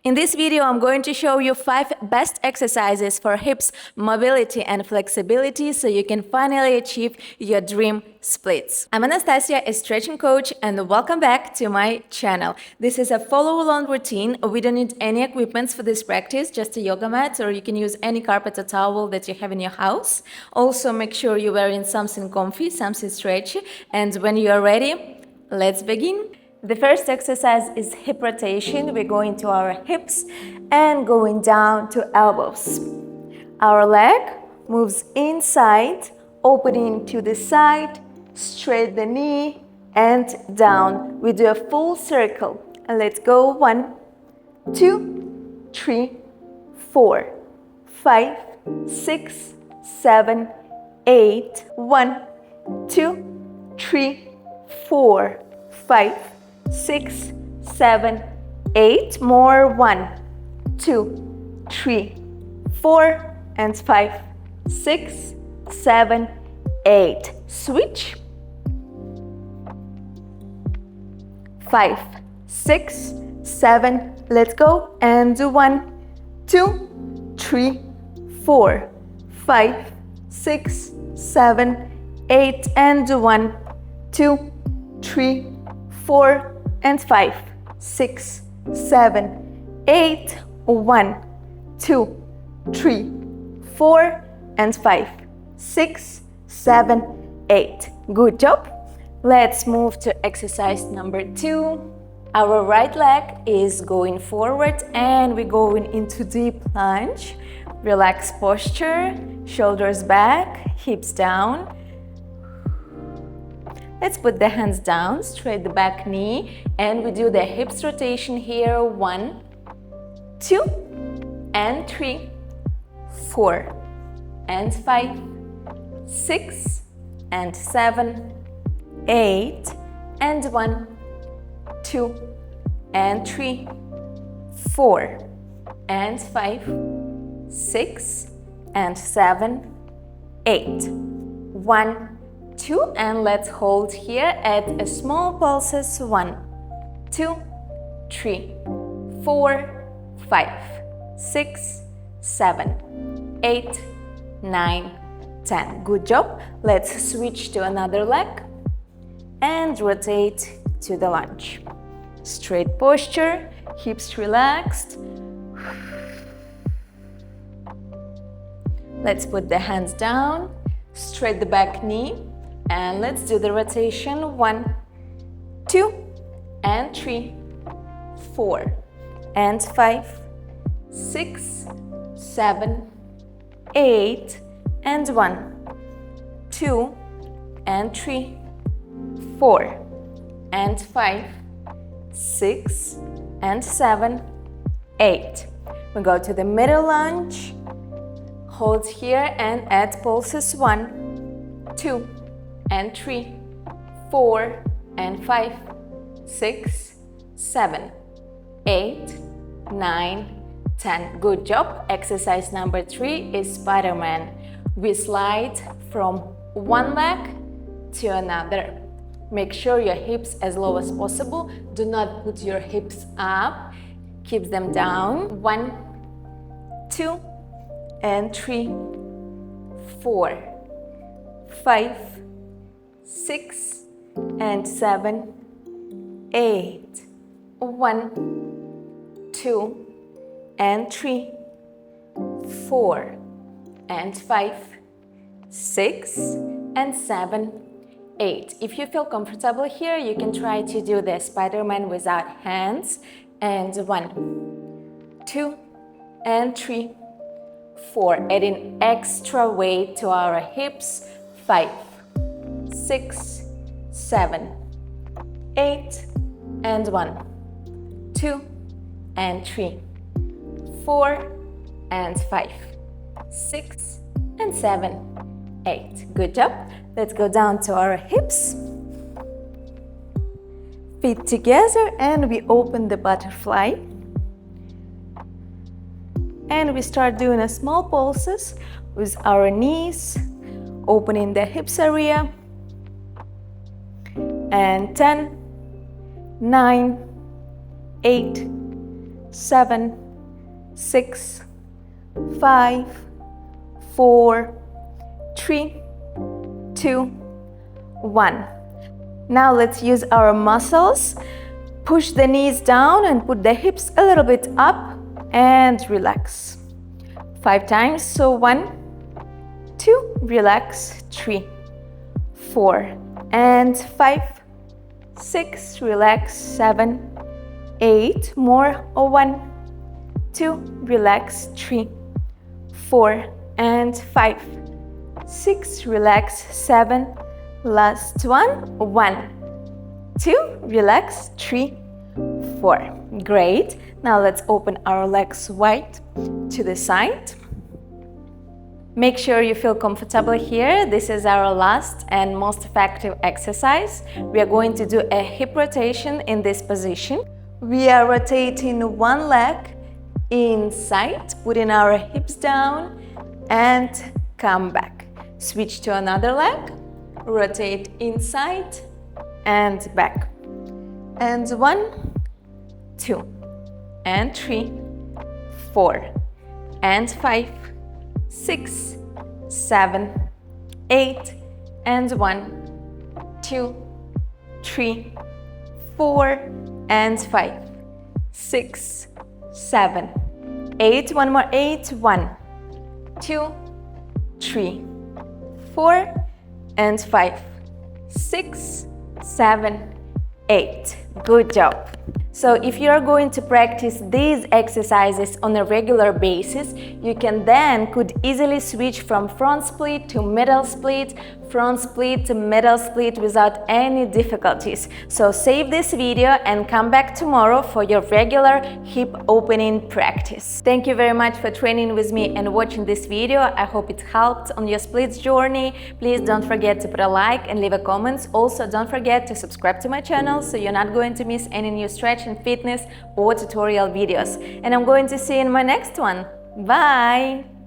In this video, I'm going to show you 5 best exercises for hips mobility and flexibility so you can finally achieve your dream splits. I'm Anastasia, a stretching coach, and welcome back to my channel. This is a follow-along routine. We don't need any equipments for this practice, just a yoga mat, or you can use any carpet or towel that you have in your house. Also, make sure you're wearing something comfy, something stretchy, and when you are ready, let's begin. The first exercise is hip rotation. We're going to our hips and going down to elbows. Our leg moves inside, opening to the side, straight the knee and down. We do a full circle. And let's go. 1, 2, 3, 4, 5, 6, 7, 8. 1, 2, 3, 4, 5, 6, 7, 8. More. 1, 2, 3, 4, and 5, 6, 7, 8. Switch. 5, 6, 7. Let's go. And 1, 2, 3, 4, 5, 6, 7, 8. And 1, 2, 3, 4, and 5, 6, 7, 8. 1, 2, 3, 4, and 5, 6, 7, 8. Good job. Let's move to exercise number 2. Our right leg is going forward and we're going into deep lunge. Relax posture, shoulders back, hips down. Let's put the hands down, straight the back knee, and we do the hips rotation here. 1, 2, and 3, 4, and 5, 6, and 7, 8, and 1, 2, and 3, 4, and 5, 6, and 7, 8. 1, 2, and let's hold here at a small pulses. 1, 2, 3, 4, 5, 6, 7, 8, 9, 10. Good job. Let's switch to another leg and rotate to the lunge. Straight posture, hips relaxed. Let's put the hands down, straight the back knee. And let's do the rotation. 1, 2, and 3, 4, and 5, 6, 7, 8, and 1, 2, and 3, 4, and 5, 6, and 7, 8. We go to the middle lunge. Hold here and add pulses. 1, 2, and 3, 4, and 5, 6, 7, 8, 9, 10. Good job. Exercise number 3 is Spider-Man. We slide from one leg to another. Make sure your hips as low as possible. Do not put your hips up. Keep them down. 1, 2, and 3, 4, 5, 6, and 7, 8. 1, 2, and 3, 4, and 5, 6, and 7, 8. If you feel comfortable here, you can try to do the Spider-Man without hands. And 1, 2, and 3, 4. Adding extra weight to our hips. 5, 6, 7, 8, and 1, 2, and 3, 4, and 5, 6, and 7, 8. Good job. Let's go down to our hips. Feet together and we open the butterfly. And we start doing a small pulses with our knees, opening the hips area. And 10, 9, 8, 7, 6, 5, 4, 3, 2, 1. Now let's use our muscles. Push the knees down and put the hips a little bit up and relax. 5 times. So 1, 2, relax. 3, 4, and 5, 6, relax. 7, 8, more. 1, 2, relax. 3, 4, and 5, 6, relax. 7, last one. 1, 2, relax. 3, 4. Great. Now let's open our legs wide to the side. Make sure you feel comfortable here. This is our last and most effective exercise. We are going to do a hip rotation in this position. We are rotating one leg inside, putting our hips down and come back. Switch to another leg, rotate inside and back. And 1, 2, and 3, 4, and 5, 6, 7, 8, and 1, 2, 3, 4, and 5, 6, 7, 8. One more. 8. 1, 2, 3, 4, and 5, 6, 7, 8. Good job. So if you are going to practice these exercises on a regular basis, you could easily switch from front split to middle split, front split to middle split without any difficulties. So save this video and come back tomorrow for your regular hip opening practice. Thank you very much for training with me and watching this video. I hope it helped on your splits journey. Please don't forget to put a like and leave a comment. Also, don't forget to subscribe to my channel so you're not going to miss any new stretch and fitness or tutorial videos. And I'm going to see you in my next one. Bye!